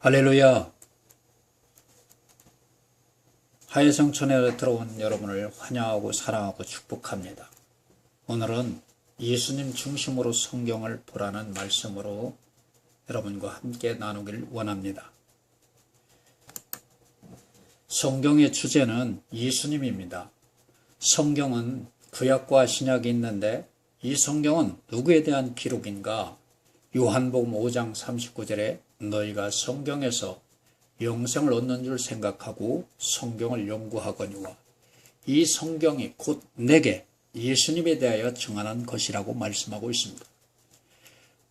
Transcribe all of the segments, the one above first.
할렐루야. 하예성천에 들어온 여러분을 환영하고 사랑하고 축복합니다. 오늘은 예수님 중심으로 성경을 보라는 말씀으로 여러분과 함께 나누길 원합니다. 성경의 주제는 예수님입니다. 성경은 구약과 신약이 있는데 이 성경은 누구에 대한 기록인가? 요한복음 5장 39절에 너희가 성경에서 영생을 얻는 줄 생각하고 성경을 연구하거니와 이 성경이 곧 내게 예수님에 대하여 증언한 것이라고 말씀하고 있습니다.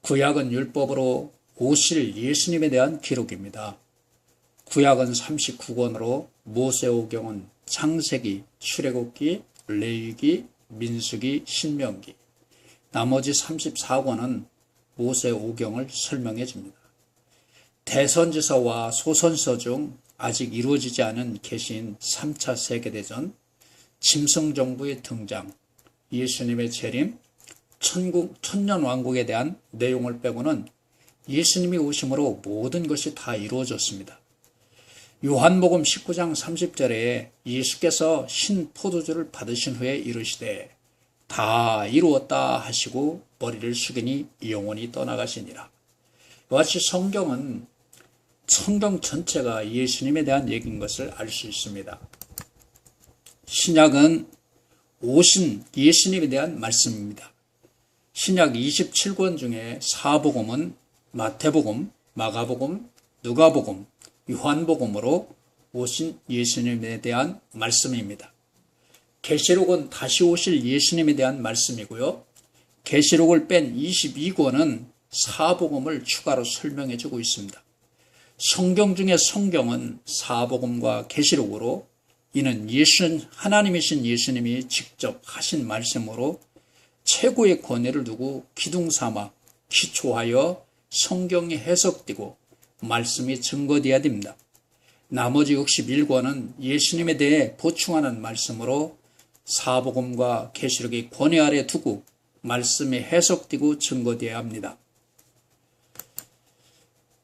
구약은 율법으로 오실 예수님에 대한 기록입니다. 구약은 39권으로 모세오경은 창세기, 출애굽기, 레위기, 민수기, 신명기, 나머지 34권은 모세오경을 설명해 줍니다. 대선지서와 소선서 중 아직 이루어지지 않은 계시인 3차 세계대전, 짐승정부의 등장, 예수님의 재림, 천년왕국에 대한 내용을 빼고는 예수님이 오심으로 모든 것이 다 이루어졌습니다. 요한복음 19장 30절에 예수께서 신 포도주를 받으신 후에 이르시되 다 이루었다 하시고 머리를 숙이니 영원히 떠나가시니라. 이같이 성경 전체가 예수님에 대한 얘기인 것을 알 수 있습니다. 신약은 오신 예수님에 대한 말씀입니다. 신약 27권 중에 사복음은 마태복음, 마가복음, 누가복음, 요한복음으로 오신 예수님에 대한 말씀입니다. 계시록은 다시 오실 예수님에 대한 말씀이고요. 계시록을 뺀 22권은 사복음을 추가로 설명해 주고 있습니다. 성경 중에 성경은 사복음과 계시록으로 이는 하나님이신 예수님이 직접 하신 말씀으로 최고의 권위를 두고 기둥삼아 기초하여 성경이 해석되고 말씀이 증거되어야 됩니다. 나머지 61권은 예수님에 대해 보충하는 말씀으로 사복음과 계시록이 권위 아래 두고 말씀이 해석되고 증거되어야 합니다.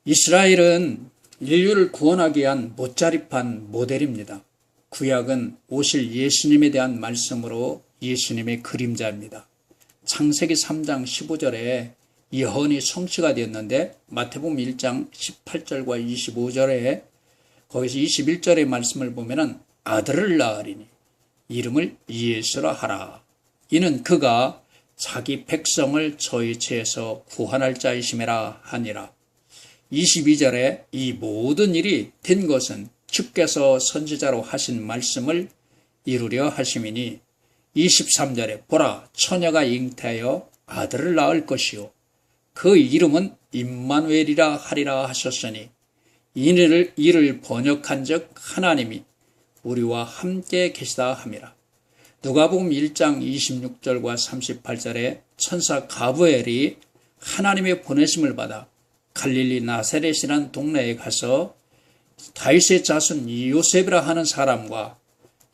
이스라엘은 인류를 구원하기 위한 못자립한 모델입니다. 구약은 오실 예수님에 대한 말씀으로 예수님의 그림자입니다. 창세기 3장 15절에 예언이 성취가 되었는데 마태복음 1장 18절과 25절에 거기서 21절의 말씀을 보면은 아들을 낳으리니 이름을 예수라 하라. 이는 그가 자기 백성을 저희 죄에서 구원할 자이심이라 하니라. 22절에 이 모든 일이 된 것은 주께서 선지자로 하신 말씀을 이루려 하심이니 23절에 보라 처녀가 잉태하여 아들을 낳을 것이요 그 이름은 임마누엘이라 하리라 하셨으니 이를 번역한즉 하나님이 우리와 함께 계시다 함이라. 누가복음 1장 26절과 38절에 천사 가브엘이 하나님의 보내심을 받아 갈릴리 나사렛이라는 동네에 가서 다윗의 자손 요셉이라 하는 사람과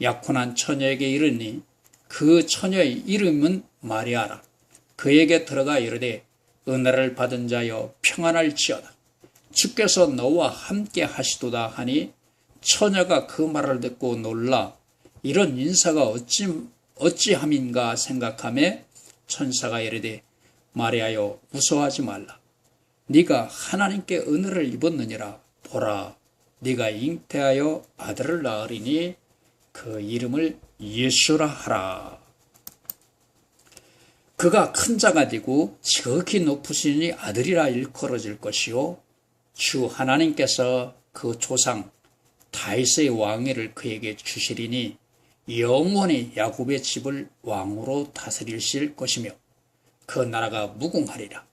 약혼한 처녀에게 이르니 그 처녀의 이름은 마리아라. 그에게 들어가 이르되 은혜를 받은 자여 평안할지어다. 주께서 너와 함께 하시도다 하니 처녀가 그 말을 듣고 놀라 이런 인사가 어찌함인가 생각하며 천사가 이르되 마리아여 무서워하지 말라. 네가 하나님께 은혜를 입었느니라. 보라 네가 잉태하여 아들을 낳으리니 그 이름을 예수라 하라. 그가 큰 자가 되고 지극히 높으시니 아들이라 일컬어질 것이요 주 하나님께서 그 조상 다윗의 왕위를 그에게 주시리니 영원히 야곱의 집을 왕으로 다스리실 것이며 그 나라가 무궁하리라.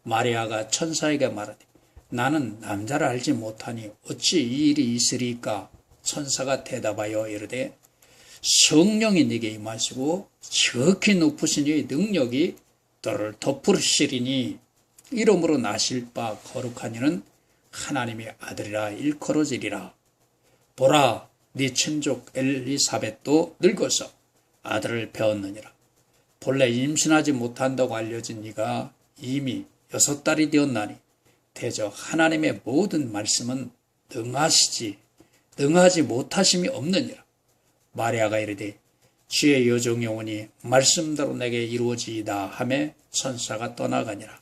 마리아가 천사에게 말하되 나는 남자를 알지 못하니 어찌 이 일이 있으리까? 천사가 대답하여 이르되 성령이 네게 임하시고 지극히 높으신 이의 능력이 너를 덮으시리니 이름으로 나실 바 거룩한 이는 하나님의 아들이라 일컬어지리라. 보라 네 친족 엘리사벳도 늙어서 아들을 배웠느니라. 본래 임신하지 못한다고 알려진 네가 이미 6달이 되었나니 대저 하나님의 모든 말씀은 능하지 못하심이 없느니라. 마리아가 이르되 주의 여종의 오니 말씀대로 내게 이루어지이다 하매 천사가 떠나가니라.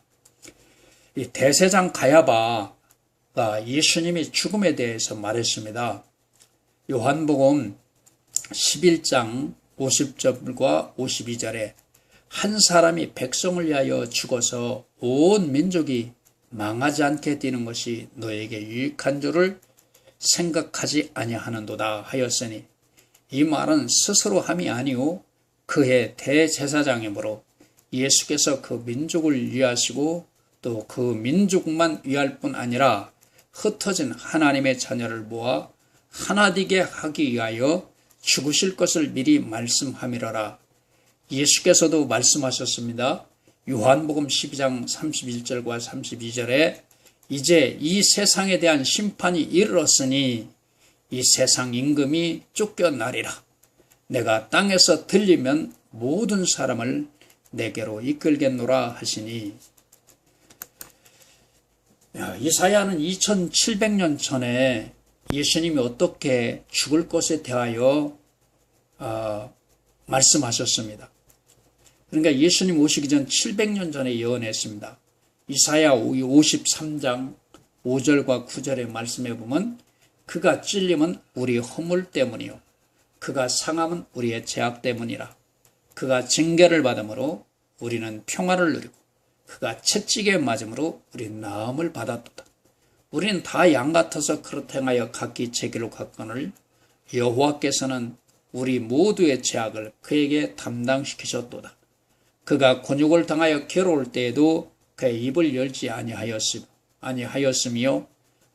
이 대제사장 가야바가 예수님이 죽음에 대해서 말했습니다. 요한복음 11장 50절과 52절에 한 사람이 백성을 위하여 죽어서 온 민족이 망하지 않게 되는 것이 너에게 유익한 줄을 생각하지 아니하는도다 하였으니, 이 말은 스스로 함이 아니오 그의 대제사장이므로 예수께서 그 민족을 위하시고 또 그 민족만 위할 뿐 아니라 흩어진 하나님의 자녀를 모아 하나 되게 하기 위하여 죽으실 것을 미리 말씀함이러라. 예수께서도 말씀하셨습니다. 요한복음 12장 31절과 32절에 이제 이 세상에 대한 심판이 이르렀으니 이 세상 임금이 쫓겨나리라. 내가 땅에서 들리면 모든 사람을 내게로 이끌겠노라 하시니, 이사야는 2700년 전에 예수님이 어떻게 죽을 것에 대하여 말씀하셨습니다. 그러니까 예수님 오시기 전 700년 전에 예언했습니다. 이사야 53장 5절과 9절의 말씀에 보면 그가 찔림은 우리 허물 때문이요 그가 상함은 우리의 죄악 때문이라. 그가 징계를 받음으로 우리는 평화를 누리고 그가 채찍에 맞음으로 우리는 나음을 받았도다. 우리는 다 양 같아서 그렇게 행하여 각기 제 길로 갔거늘 여호와께서는 우리 모두의 죄악을 그에게 담당시키셨도다. 그가 곤욕을 당하여 괴로울 때에도 그의 입을 열지 아니하였으며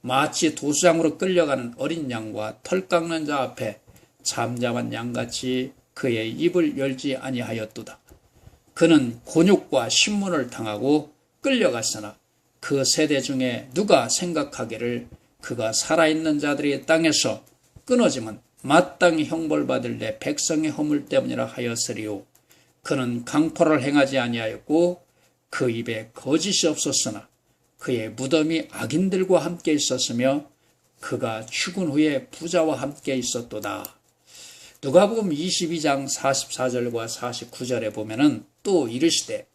마치 도수장으로 끌려가는 어린 양과 털 깎는 자 앞에 잠잠한 양같이 그의 입을 열지 아니하였도다. 그는 곤욕과 신문을 당하고 끌려갔으나 그 세대 중에 누가 생각하기를 그가 살아있는 자들이 땅에서 끊어지면 마땅히 형벌받을 내 백성의 허물 때문이라 하였으리요. 그는 강포를 행하지 아니하였고 그 입에 거짓이 없었으나 그의 무덤이 악인들과 함께 있었으며 그가 죽은 후에 부자와 함께 있었도다. 누가복음 22장 44절과 49절에 보면은 또 이르시되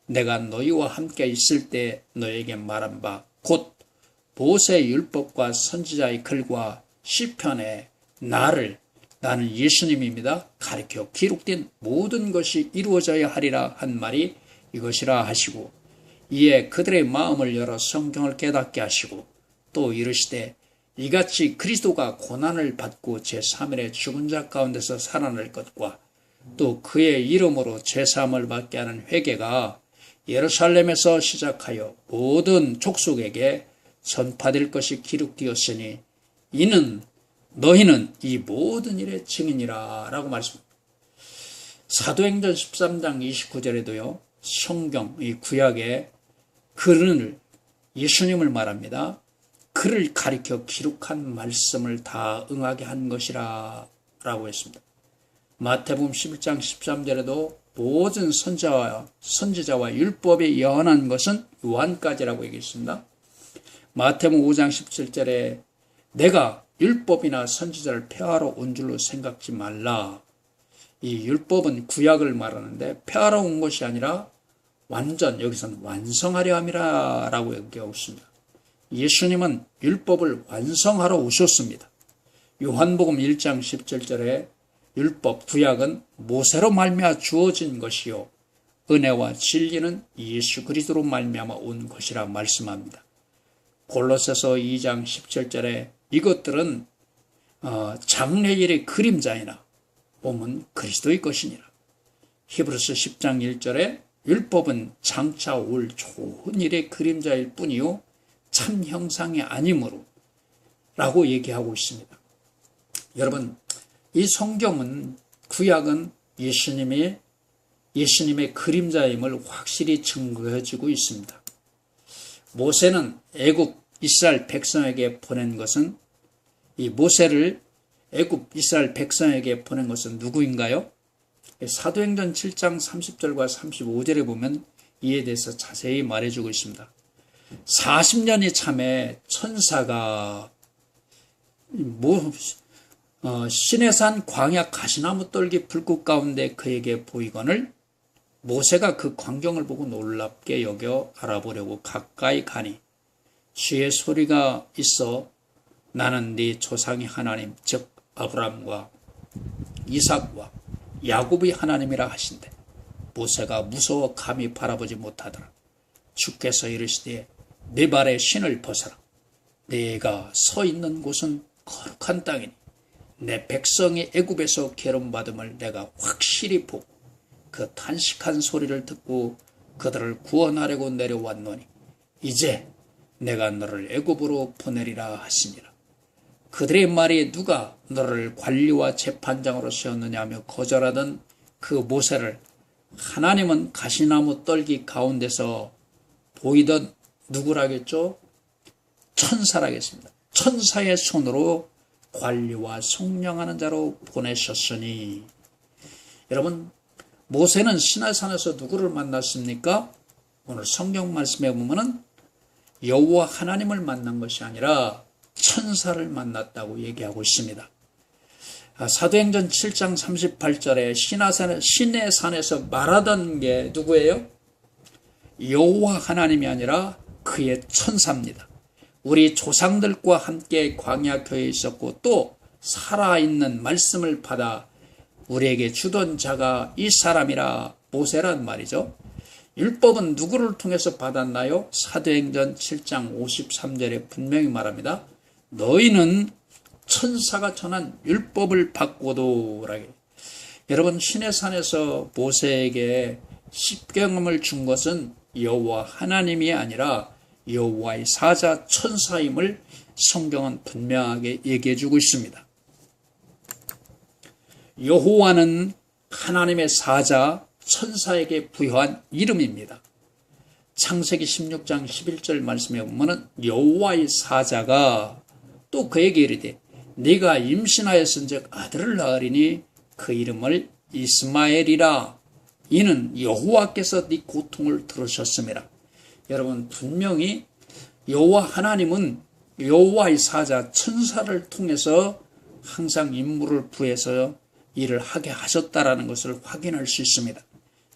내가 너희와 함께 있을 때 너에게 말한 바 곧 모세의 율법과 선지자의 글과 시편에 나는 예수님입니다. 가르쳐 기록된 모든 것이 이루어져야 하리라 한 말이 이것이라 하시고, 이에 그들의 마음을 열어 성경을 깨닫게 하시고 또 이르시되 이같이 그리스도가 고난을 받고 제3일에 죽은 자 가운데서 살아날 것과 또 그의 이름으로 제사함을 받게 하는 회개가 예루살렘에서 시작하여 모든 족속에게 전파될 것이 기록되었으니 이는 너희는 이 모든 일의 증인이라 라고 말씀합니다. 사도행전 13장 29절에도요. 성경, 이 구약의 글을 예수님을 말합니다. 그를 가리켜 기록한 말씀을 다 응하게 한 것이라 라고 했습니다. 마태복음 11장 13절에도 모든 선지자와 율법에 예언한 것은 요한까지라고 얘기했습니다. 마태복음 5장 17절에 내가 율법이나 선지자를 폐하러 온 줄로 생각지 말라. 이 율법은 구약을 말하는데 폐하러 온 것이 아니라 완전 여기서는 완성하려 함이라 라고 얘기하고 있습니다. 예수님은 율법을 완성하러 오셨습니다. 요한복음 1장 17절에 율법 구약은 모세로 말미암아 주어진 것이요 은혜와 진리는 예수 그리스도로 말미암아 온 것이라 말씀합니다. 골로새서 2장 17절에 이것들은 장래일의 그림자이나 몸은 그리스도의 것이니라. 히브리서 10장 1절에 율법은 장차 올 좋은 일의 그림자일 뿐이요 참 형상이 아니므로 라고 얘기하고 있습니다. 여러분, 이 성경은 구약은 예수님의 그림자임을 확실히 증거해주고 있습니다. 모세는 애굽 이스라엘 백성에게 보낸 것은 이 모세를 애굽 이스라엘 백성에게 보낸 것은 누구인가요? 사도행전 7장 30절과 35절에 보면 이에 대해서 자세히 말해주고 있습니다. 40년이 참에 천사가 시내산 광야 가시나무 떨기 불꽃 가운데 그에게 보이거늘 모세가 그 광경을 보고 놀랍게 여겨 알아보려고 가까이 가니 주의 소리가 있어 나는 네 조상의 하나님 즉 아브라함과 이삭과 야곱의 하나님이라 하신대. 모세가 무서워 감히 바라보지 못하더라. 주께서 이르시되 네 발에 신을 벗어라. 내가 서 있는 곳은 거룩한 땅이니 내 백성이 애굽에서 괴로움받음을 내가 확실히 보고 그 탄식한 소리를 듣고 그들을 구원하려고 내려왔노니 이제 내가 너를 애굽으로 보내리라 하시니라. 그들의 말이 누가 너를 관리와 재판장으로 세웠느냐 하며 거절하던 그 모세를 하나님은 가시나무 떨기 가운데서 보이던 누구라겠죠? 천사라겠습니다. 천사의 손으로 관리와 속량하는 자로 보내셨으니 여러분 모세는 시내산에서 누구를 만났습니까? 오늘 성경 말씀에 보면은 여호와 하나님을 만난 것이 아니라 천사를 만났다고 얘기하고 있습니다. 사도행전 7장 38절에 시내산에서 말하던 게 누구예요? 여호와 하나님이 아니라 그의 천사입니다. 우리 조상들과 함께 광야교회에 있었고 또 살아있는 말씀을 받아 우리에게 주던 자가 이 사람이라 모세란 말이죠. 율법은 누구를 통해서 받았나요? 사도행전 7장 53절에 분명히 말합니다. 너희는 천사가 전한 율법을 받고도 라고. 여러분 시내산에서 모세에게 십계명을 준 것은 여호와 하나님이 아니라 여호와의 사자 천사임을 성경은 분명하게 얘기해 주고 있습니다. 여호와는 하나님의 사자 천사에게 부여한 이름입니다. 창세기 16장 11절 말씀에 보면 여호와의 사자가 또 그에게 이르되 네가 임신하였은즉 아들을 낳으리니 그 이름을 이스마엘이라. 이는 여호와께서 네 고통을 들으셨음이라. 여러분 분명히 여호와 하나님은 여호와의 사자 천사를 통해서 항상 임무를 부여서 일을 하게 하셨다라는 것을 확인할 수 있습니다.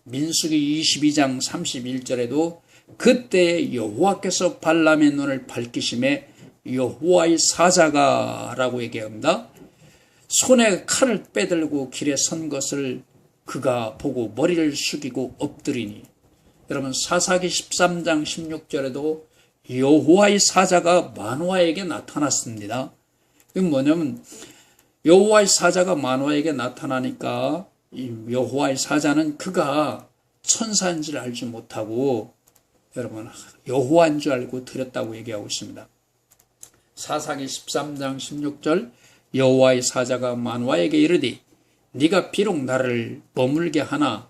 민수기 22장 31절에도 그때 여호와께서 발람의 눈을 밝히심에 여호와의 사자가 라고 얘기합니다. 손에 칼을 빼들고 길에 선 것을 그가 보고 머리를 숙이고 엎드리니. 여러분 사사기 13장 16절에도 여호와의 사자가 마노아에게 나타났습니다. 이건 뭐냐면 여호와의 사자가 마노아에게 나타나니까 여호와의 사자는 그가 천사인 줄 알지 못하고 여러분 여호와인 줄 알고 드렸다고 얘기하고 있습니다. 사사기 13장 16절 여호와의 사자가 마노아에게 이르되 네가 비록 나를 머물게 하나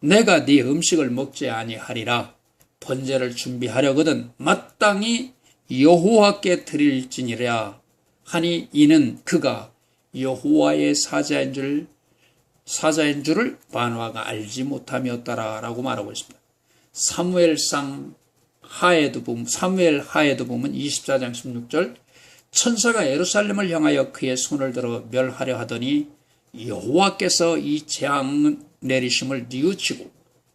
내가 네 음식을 먹지 아니하리라. 번제를 준비하려거든 마땅히 여호와께 드릴지니라 하니 이는 그가 여호와의 사자인 줄을 마노아가 알지 못함이었더라 라고 말하고 있습니다. 사무엘 하에도 보면 24장 16절 천사가 예루살렘을 향하여 그의 손을 들어 멸하려 하더니 여호와께서 이 재앙 내리심을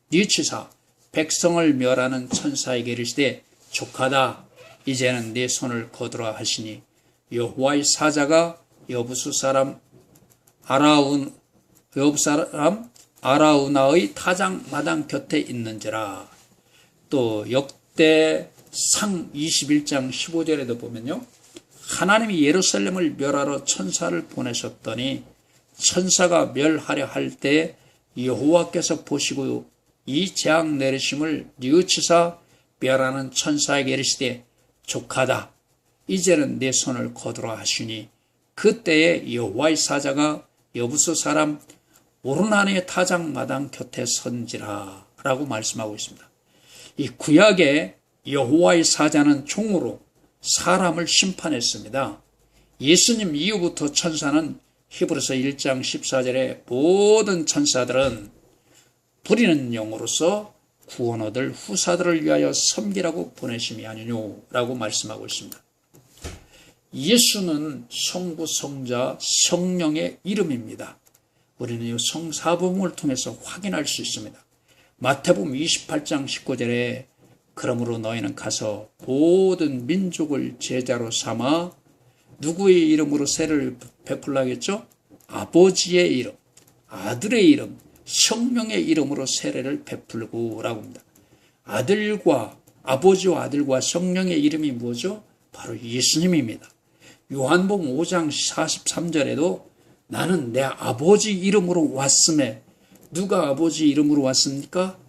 뉘우치사 백성을 멸하는 천사에게 이르시되 족하다. 이제는 네 손을 거두라 하시니 여호와의 사자가 여부수 사람 아라우나의 타작 마당 곁에 있는지라. 또 역대상 21장 15절에도 보면요. 하나님이 예루살렘을 멸하러 천사를 보내셨더니 천사가 멸하려 할 때 여호와께서 보시고 이 재앙 내리심을 뉘우치사 멸하는 천사에게 이르시되 족하다. 이제는 내 손을 거두라 하시니 그때에 여호와의 사자가 여부수 사람 오르나니의 타작 마당 곁에 선지라 라고 말씀하고 있습니다. 이 구약의 여호와의 사자는 총으로 사람을 심판했습니다. 예수님 이후부터 천사는 히브리서 1장 14절에 모든 천사들은 부리는 영으로서 구원 얻을 후사들을 위하여 섬기라고 보내심이 아니뇨라고 말씀하고 있습니다. 예수는 성부, 성자, 성령의 이름입니다. 우리는 이 성사복음을 통해서 확인할 수 있습니다. 마태복음 28장 19절에 그러므로 너희는 가서 모든 민족을 제자로 삼아 누구의 이름으로 세를 베풀라 하겠죠? 아버지의 이름, 아들의 이름, 성령의 이름으로 세례를 베풀고 라고 합니다. 아들과 아버지와 아들과 성령의 이름이 뭐죠? 바로 예수님입니다. 요한복음 5장 43절에도 나는 내 아버지 이름으로 왔음에 누가 아버지 이름으로 왔습니까?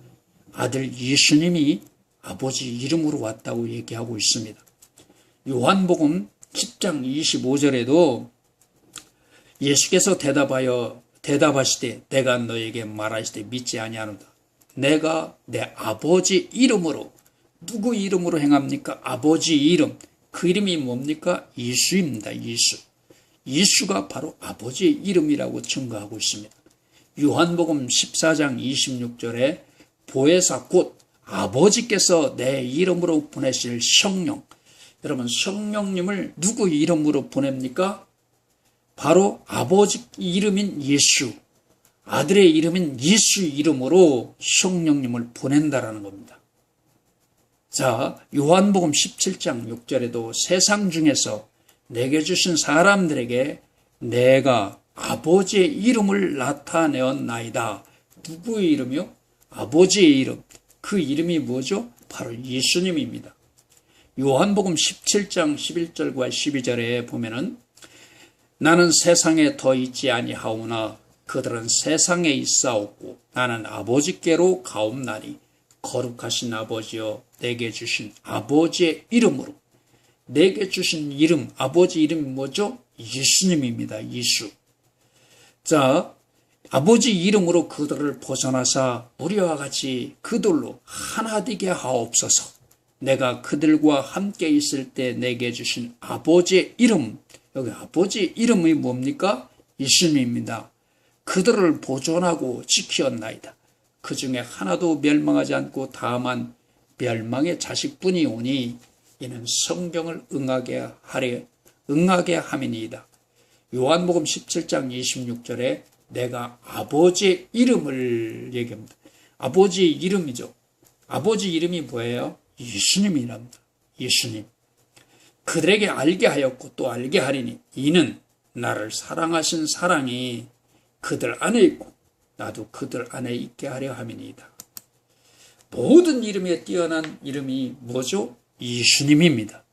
아들 예수님이 아버지 이름으로 왔다고 얘기하고 있습니다. 요한복음 10장 25절에도 예수께서 대답하시되 내가 너에게 말하시되 믿지 아니하노라. 내가 내 아버지 이름으로, 누구 이름으로 행합니까? 아버지 이름. 그 이름이 뭡니까? 예수입니다. 예수. 예수가 바로 아버지의 이름이라고 증거하고 있습니다. 요한복음 14장 26절에 보혜사 곧 아버지께서 내 이름으로 보내실 성령. 여러분, 성령님을 누구 이름으로 보냅니까? 바로 아버지 이름인 예수, 아들의 이름인 예수 이름으로 성령님을 보낸다라는 겁니다. 자, 요한복음 17장 6절에도 세상 중에서 내게 주신 사람들에게 내가 아버지의 이름을 나타내었나이다. 누구의 이름이요? 아버지의 이름. 그 이름이 뭐죠? 바로 예수님입니다. 요한복음 17장 11절과 12절에 보면은 나는 세상에 더 있지 아니하오나 그들은 세상에 있사옵고 나는 아버지께로 가옵나니 거룩하신 아버지여 내게 주신 아버지의 이름으로. 내게 주신 이름, 아버지 이름이 뭐죠? 예수님입니다. 예수. 자, 아버지 이름으로 그들을 벗어나사 우리와 같이 그들로 하나 되게 하옵소서. 내가 그들과 함께 있을 때 내게 주신 아버지의 이름, 여기 아버지의 이름이 뭡니까? 예수님입니다. 그들을 보존하고 지키었나이다. 그 중에 하나도 멸망하지 않고 다만 멸망의 자식뿐이 오니 이는 성경을 응하게 함이니이다. 요한복음 17장 26절에 내가 아버지의 이름을 얘기합니다. 아버지의 이름이죠. 아버지 이름이 뭐예요? 예수님이랍니다. 예수님. 그들에게 알게 하였고 또 알게 하리니 이는 나를 사랑하신 사랑이 그들 안에 있고 나도 그들 안에 있게 하려 함이니이다. 모든 이름에 뛰어난 이름이 뭐죠? 예수님입니다.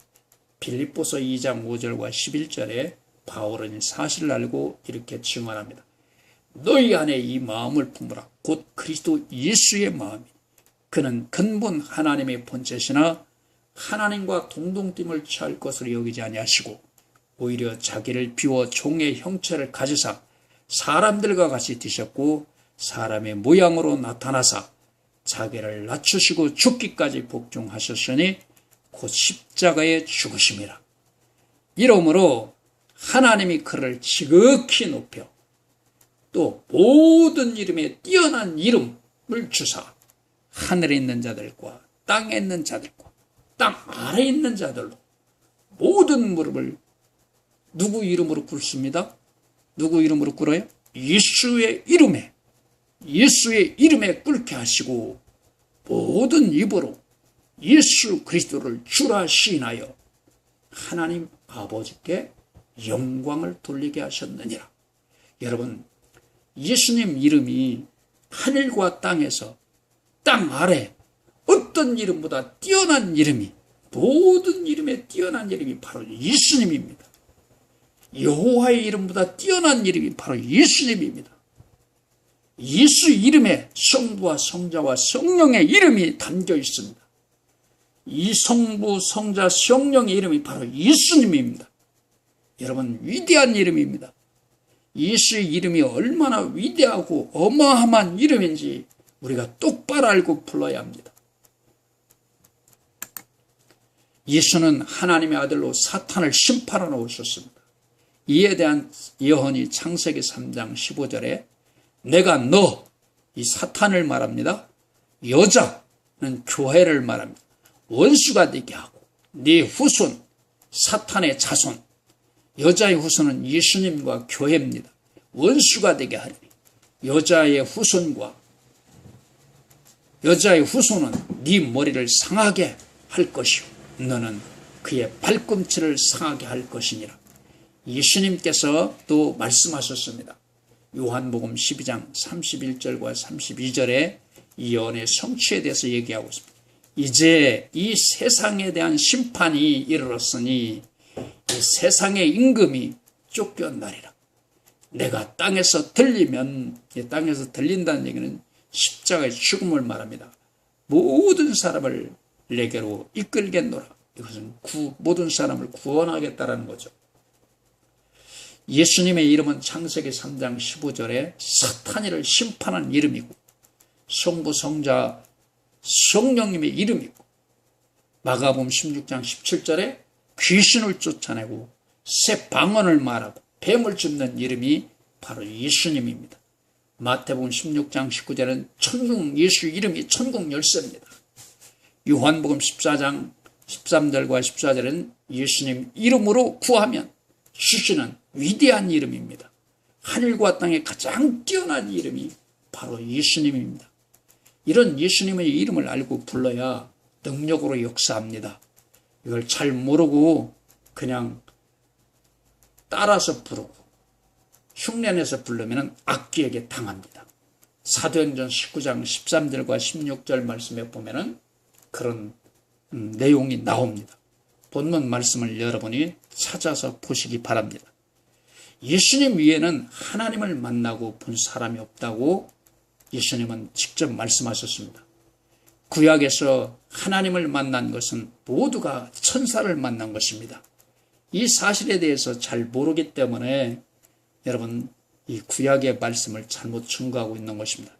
빌립보서 2장 5절과 11절에 바울은 사실을 알고 이렇게 증언합니다. 너희 안에 이 마음을 품으라. 곧 그리스도 예수의 마음이. 그는 근본 하나님의 본체시나 하나님과 동등됨을 취할 것으로 여기지 아니하시고 오히려 자기를 비워 종의 형체를 가지사 사람들과 같이 되셨고 사람의 모양으로 나타나사 자기를 낮추시고 죽기까지 복종하셨으니 곧 십자가에 죽으심이라. 이러므로 하나님이 그를 지극히 높여 또 모든 이름에 뛰어난 이름을 주사 하늘에 있는 자들과 땅에 있는 자들과 땅 아래에 있는 자들로 모든 무릎을 누구 이름으로 꿇습니다? 누구 이름으로 꿇어요? 예수의 이름에 꿇게 하시고 모든 입으로 예수 그리스도를 주라 시인하여 하나님 아버지께 영광을 돌리게 하셨느니라. 여러분, 예수님 이름이 하늘과 땅에서 땅 아래 어떤 이름보다 뛰어난 이름이, 모든 이름에 뛰어난 이름이 바로 예수님입니다. 여호와의 이름보다 뛰어난 이름이 바로 예수님입니다. 예수 이름에 성부와 성자와 성령의 이름이 담겨 있습니다. 이 성부, 성자, 성령의 이름이 바로 예수님입니다. 여러분, 위대한 이름입니다. 예수의 이름이 얼마나 위대하고 어마어마한 이름인지 우리가 똑바로 알고 불러야 합니다. 예수는 하나님의 아들로 사탄을 심판하러 오셨습니다. 이에 대한 예언이 창세기 3장 15절에 내가 너, 이 사탄을 말합니다. 여자, 교회를 말합니다. 원수가 되게 하고 네 후손 사탄의 자손, 여자의 후손은 예수님과 교회입니다. 원수가 되게 하리니 여자의 후손은 네 머리를 상하게 할 것이요 너는 그의 발꿈치를 상하게 할 것이니라. 예수님께서 또 말씀하셨습니다. 요한복음 12장 31절과 32절에 이 예언의 성취에 대해서 얘기하고 있습니다. 이제 이 세상에 대한 심판이 이르렀으니 이 세상의 임금이 쫓겨나리라. 내가 땅에서 들리면, 이 땅에서 들린다는 얘기는 십자가의 죽음을 말합니다. 모든 사람을 내게로 이끌겠노라. 이것은 모든 사람을 구원하겠다라는 거죠. 예수님의 이름은 창세기 3장 15절에 사탄이를 심판한 이름이고 성부, 성자, 성령님의 이름이고 마가복음 16장 17절에 귀신을 쫓아내고 새 방언을 말하고 뱀을 줍는 이름이 바로 예수님입니다. 마태복음 16장 19절은 천국 예수 이름이 천국 열쇠입니다. 요한복음 14장 13절과 14절은 예수님 이름으로 구하면 주시는 위대한 이름입니다. 하늘과 땅의 가장 뛰어난 이름이 바로 예수님입니다. 이런 예수님의 이름을 알고 불러야 능력으로 역사합니다. 이걸 잘 모르고 그냥 따라서 부르고 흉내내서 부르면 악귀에게 당합니다. 사도행전 19장 13절과 16절 말씀에 보면은 그런 내용이 나옵니다. 본문 말씀을 여러분이 찾아서 보시기 바랍니다. 예수님 위에는 하나님을 만나고 본 사람이 없다고 예수님은 직접 말씀하셨습니다. 구약에서 하나님을 만난 것은 모두가 천사를 만난 것입니다. 이 사실에 대해서 잘 모르기 때문에 여러분 이 구약의 말씀을 잘못 증거하고 있는 것입니다.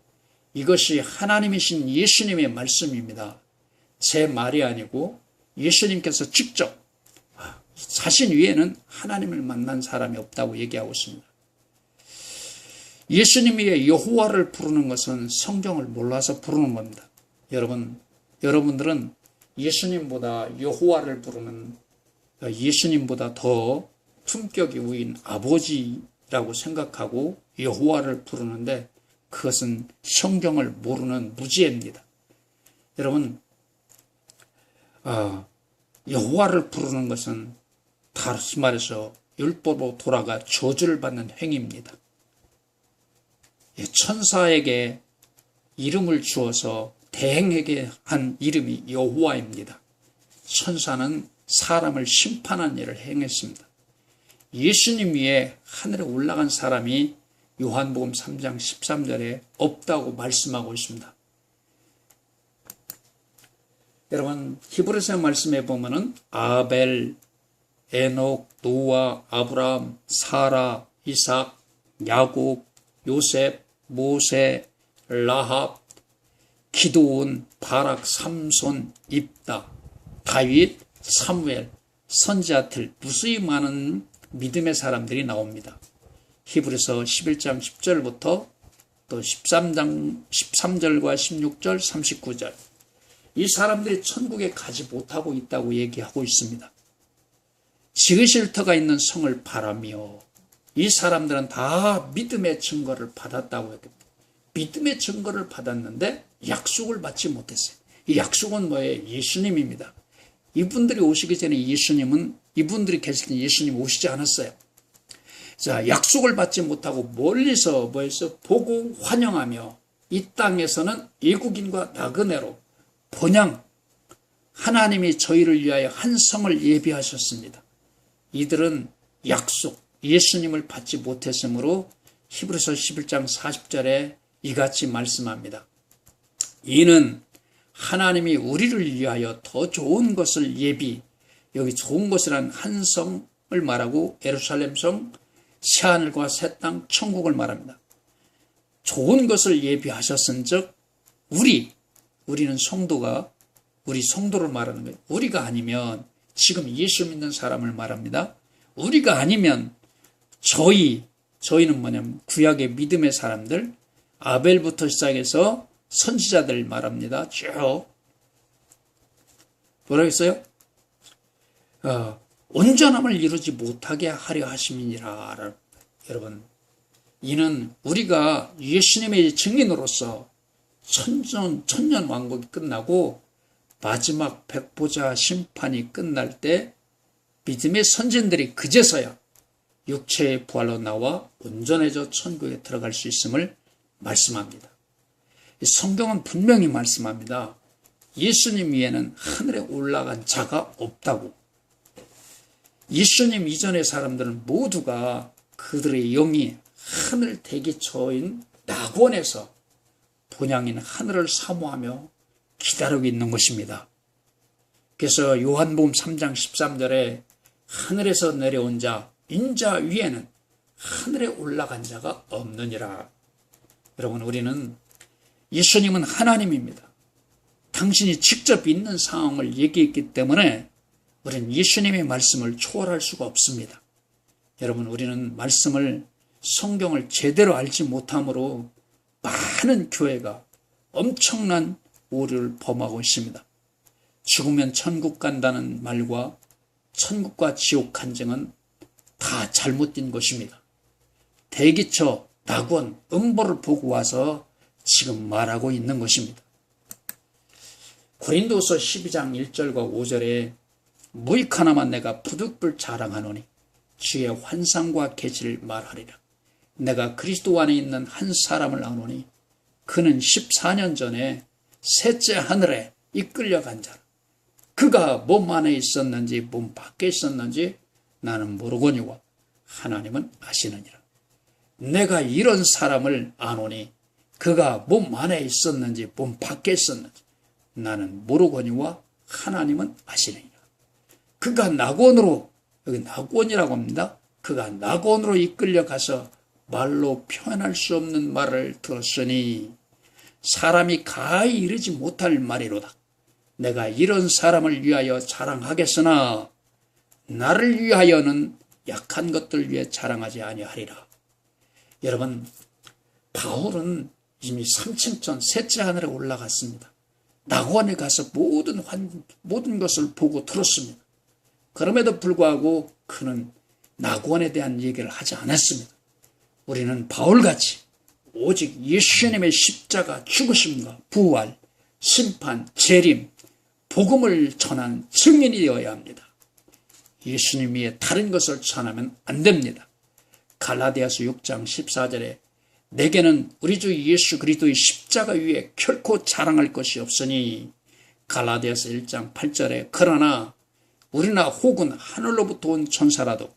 이것이 하나님이신 예수님의 말씀입니다. 제 말이 아니고 예수님께서 직접 자신 위에는 하나님을 만난 사람이 없다고 얘기하고 있습니다. 예수님이 여호와를 부르는 것은 성경을 몰라서 부르는 겁니다. 여러분들은 예수님보다 여호와를 부르는 예수님보다 더 품격이 우인 아버지라고 생각하고 여호와를 부르는데 그것은 성경을 모르는 무지입니다. 여러분, 여호와를 부르는 것은 다시 말해서 율법으로 돌아가 저주를 받는 행위입니다. 천사에게 이름을 주어서 대행에게 한 이름이 여호와입니다. 천사는 사람을 심판한 일을 행했습니다. 예수님 위에 하늘에 올라간 사람이 요한복음 3장 13절에 없다고 말씀하고 있습니다. 여러분, 히브리서 말씀에 보면은 아벨, 에녹, 노아, 아브라함, 사라, 이삭, 야곱, 요셉, 모세, 라합, 기드온, 바락, 삼손, 입다, 다윗, 사무엘, 선지자들 무수히 많은 믿음의 사람들이 나옵니다. 히브리서 11장 10절부터 또 13절과 16절, 39절 이 사람들이 천국에 가지 못하고 있다고 얘기하고 있습니다. 지으실 터가 있는 성을 바라며 이 사람들은 다 믿음의 증거를 받았다고 했거든요. 믿음의 증거를 받았는데 약속을 받지 못했어요. 이 약속은 뭐예요? 예수님입니다. 이분들이 오시기 전에 이분들이 계실 때 예수님 오시지 않았어요. 자, 약속을 받지 못하고 멀리서 보고 환영하며 이 땅에서는 외국인과 나그네로 본향 하나님이 저희를 위하여 한 성을 예비하셨습니다. 이들은 약속 예수님을 받지 못했으므로 히브리서 11장 40절에 이같이 말씀합니다. 이는 하나님이 우리를 위하여 더 좋은 것을 여기 좋은 것이란 한 성을 말하고 예루살렘 성, 새하늘과 새 땅, 천국을 말합니다. 좋은 것을 예비하셨은즉 우리는 우리 성도를 말하는 거예요. 우리가 아니면 지금 예수 믿는 사람을 말합니다. 우리가 아니면 저희는 뭐냐면 구약의 믿음의 사람들 아벨부터 시작해서 선지자들 말합니다. 쭉 뭐라 했어요? 온전함을 이루지 못하게 하려 하심이니라. 여러분, 이는 우리가 예수님의 증인으로서 천년 왕국이 끝나고 마지막 백보자 심판이 끝날 때 믿음의 선진들이 그제서야 육체의 부활로 나와 온전해져 천국에 들어갈 수 있음을 말씀합니다. 성경은 분명히 말씀합니다. 예수님 위에는 하늘에 올라간 자가 없다고. 예수님 이전의 사람들은 모두가 그들의 영이 하늘 대기처인 낙원에서 본향인 하늘을 사모하며 기다리고 있는 것입니다. 그래서 요한복음 3장 13절에 하늘에서 내려온 자 인자 위에는 하늘에 올라간 자가 없느니라. 여러분, 우리는 예수님은 하나님입니다. 당신이 직접 있는 상황을 얘기했기 때문에 우리는 예수님의 말씀을 초월할 수가 없습니다. 여러분, 우리는 말씀을, 성경을 제대로 알지 못함으로 많은 교회가 엄청난 오류를 범하고 있습니다. 죽으면 천국 간다는 말과 천국과 지옥 간증은 다 잘못된 것입니다. 대기처, 낙원, 음보를 보고 와서 지금 말하고 있는 것입니다. 고린도서 12장 1절과 5절에 무익 하나만 내가 부득불 자랑하노니 주의 환상과 계시를 말하리라. 내가 그리스도 안에 있는 한 사람을 아노니 그는 14년 전에 셋째 하늘에 이끌려간 자라. 그가 몸 안에 있었는지 몸 밖에 있었는지 나는 모르거니와 하나님은 아시느니라. 내가 이런 사람을 아노니 그가 몸 안에 있었는지 몸 밖에 있었는지 나는 모르거니와 하나님은 아시느니라. 그가 낙원으로, 여기 낙원이라고 합니다. 그가 낙원으로 이끌려가서 말로 표현할 수 없는 말을 들었으니 사람이 가히 이르지 못할 말이로다. 내가 이런 사람을 위하여 자랑하겠으나 나를 위하여는 약한 것들 위해 자랑하지 아니하리라. 여러분, 바울은 이미 3층 전 셋째 하늘에 올라갔습니다. 낙원에 가서 모든 것을 보고 들었습니다. 그럼에도 불구하고 그는 낙원에 대한 얘기를 하지 않았습니다. 우리는 바울같이 오직 예수님의 십자가 죽으심과 부활, 심판, 재림, 복음을 전하는 증인이 되어야 합니다. 예수님 위에 다른 것을 전하면 안 됩니다. 갈라디아서 6장 14절에 내게는 우리 주 예수 그리스도의 십자가 위에 결코 자랑할 것이 없으니, 갈라디아서 1장 8절에 그러나 우리나 혹은 하늘로부터 온 천사라도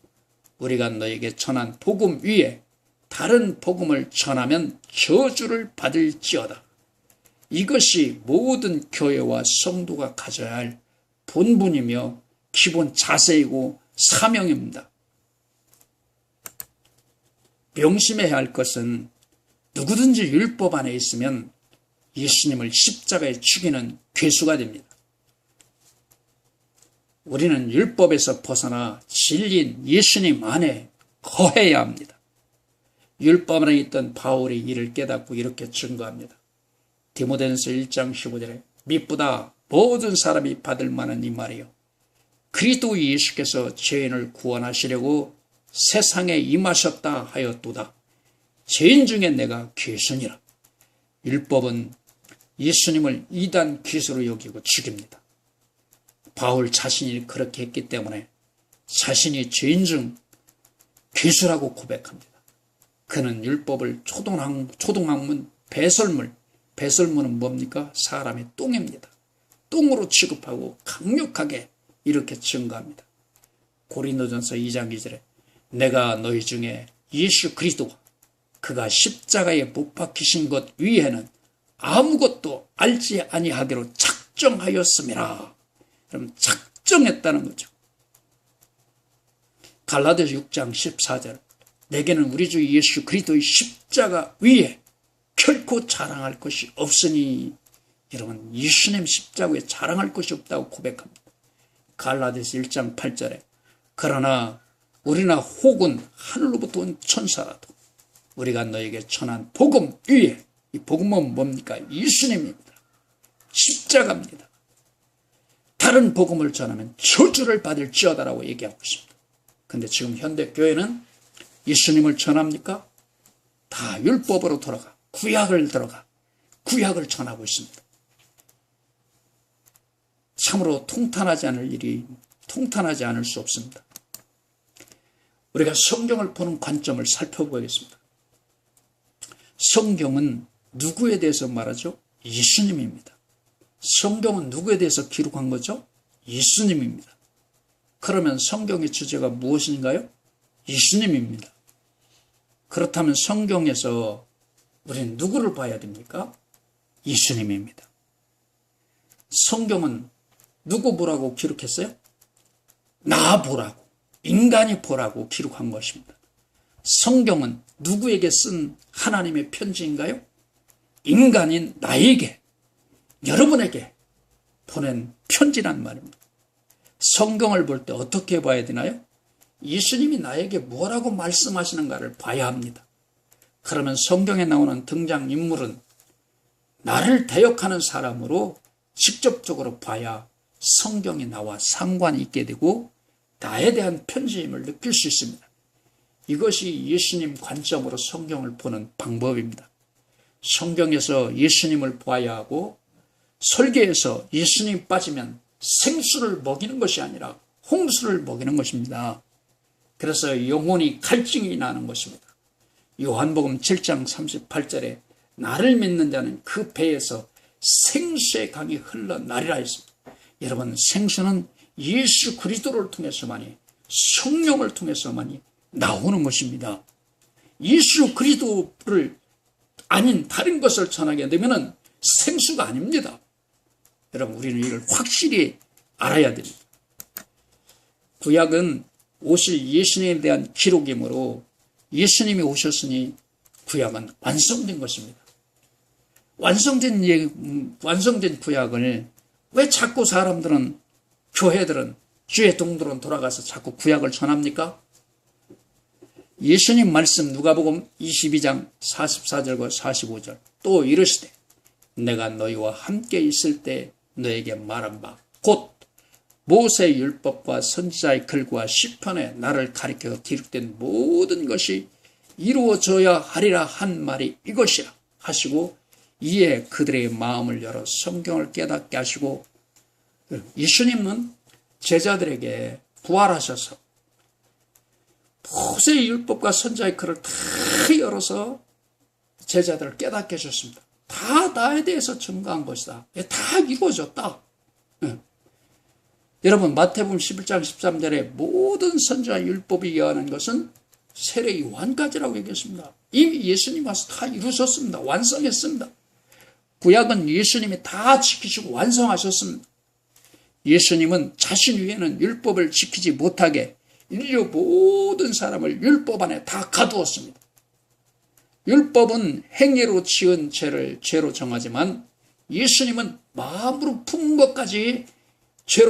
우리가 너에게 전한 복음 위에 다른 복음을 전하면 저주를 받을지어다. 이것이 모든 교회와 성도가 가져야 할 본분이며 기본 자세이고 사명입니다. 명심해야 할 것은 누구든지 율법 안에 있으면 예수님을 십자가에 죽이는 괴수가 됩니다. 우리는 율법에서 벗어나 진리인 예수님 안에 거해야 합니다. 율법 안에 있던 바울이 이를 깨닫고 이렇게 증거합니다. 디모데전서 1장 15절에 미쁘다 모든 사람이 받을 만한 이 말이요, 그리스도 예수께서 죄인을 구원하시려고 세상에 임하셨다 하였도다. 죄인 중에 내가 괴수니라. 율법은 예수님을 이단 괴수로 여기고 죽입니다. 바울 자신이 그렇게 했기 때문에 자신이 죄인 중 괴수라고 고백합니다. 그는 율법을 초동학문, 배설물은 뭡니까? 사람의 똥입니다. 똥으로 취급하고 강력하게 이렇게 증거합니다. 고린도전서 2장 2절에 내가 너희 중에 예수 그리스도가 그가 십자가에 못 박히신 것 위에는 아무것도 알지 아니하기로 작정하였음이라. 그럼 작정했다는 거죠. 갈라디아서 6장 14절 내게는 우리 주 예수 그리스도의 십자가 위에 결코 자랑할 것이 없으니, 여러분 예수님 십자가에 자랑할 것이 없다고 고백합니다. 갈라디아서 1장 8절에 그러나 우리나 혹은 하늘로부터 온 천사라도 우리가 너에게 전한 복음 위에, 이 복음은 뭡니까? 예수님입니다. 십자가입니다. 다른 복음을 전하면 저주를 받을지어다라고 얘기하고 있습니다. 근데 지금 현대 교회는 예수님을 전합니까? 다 율법으로 돌아가 구약을 구약을 전하고 있습니다. 참으로 통탄하지 않을 수 없습니다. 우리가 성경을 보는 관점을 살펴보겠습니다. 성경은 누구에 대해서 말하죠? 예수님입니다. 성경은 누구에 대해서 기록한 거죠? 예수님입니다. 그러면 성경의 주제가 무엇인가요? 예수님입니다. 그렇다면 성경에서 우리는 누구를 봐야 됩니까? 예수님입니다. 성경은 누구 보라고 기록했어요? 나 보라고, 인간이 보라고 기록한 것입니다. 성경은 누구에게 쓴 하나님의 편지인가요? 인간인 나에게, 여러분에게 보낸 편지란 말입니다. 성경을 볼 때 어떻게 봐야 되나요? 예수님이 나에게 뭐라고 말씀하시는가를 봐야 합니다. 그러면 성경에 나오는 등장인물은 나를 대역하는 사람으로 직접적으로 봐야 성경이 나와 상관이 있게 되고 나에 대한 편지임을 느낄 수 있습니다. 이것이 예수님 관점으로 성경을 보는 방법입니다. 성경에서 예수님을 보아야 하고 설계에서 예수님 빠지면 생수를 먹이는 것이 아니라 홍수를 먹이는 것입니다. 그래서 영혼이 갈증이 나는 것입니다. 요한복음 7장 38절에 나를 믿는 자는 그 배에서 생수의 강이 흘러나리라 했습니다. 여러분, 생수는 예수 그리스도를 통해서만이, 성령을 통해서만이 나오는 것입니다. 예수 그리스도를 아닌 다른 것을 전하게 되면 생수가 아닙니다. 여러분, 우리는 이걸 확실히 알아야 됩니다. 구약은 오실 예수님에 대한 기록이므로 예수님이 오셨으니 구약은 완성된 것입니다. 완성된 구약을 왜 자꾸 사람들은, 교회들은, 주의 동들은 돌아가서 자꾸 구약을 전합니까? 예수님 말씀 누가복음 22장 44절과 45절 또 이르시되 내가 너희와 함께 있을 때 너에게 말한 바 곧 모세의 율법과 선지자의 글과 시편에 나를 가리켜 기록된 모든 것이 이루어져야 하리라 한 말이 이것이야 하시고 이에 그들의 마음을 열어 성경을 깨닫게 하시고, 예수님은 제자들에게 부활하셔서 모세의 율법과 선지자의 글을 다 열어서 제자들을 깨닫게 하셨습니다. 다 나에 대해서 증거한 것이다. 다 이루어졌다. 여러분, 마태복음 11장 13절에 모든 선지자 율법이 이어하는 것은 세례 요한까지라고 얘기했습니다. 이미 예수님 와서 다 이루셨습니다. 완성했습니다. 구약은 예수님이 다 지키시고 완성하셨습니다. 예수님은 자신 위에는 율법을 지키지 못하게 인류 모든 사람을 율법 안에 다 가두었습니다. 율법은 행위로 지은 죄를 죄로 정하지만 예수님은 마음으로 품은 것까지 죄로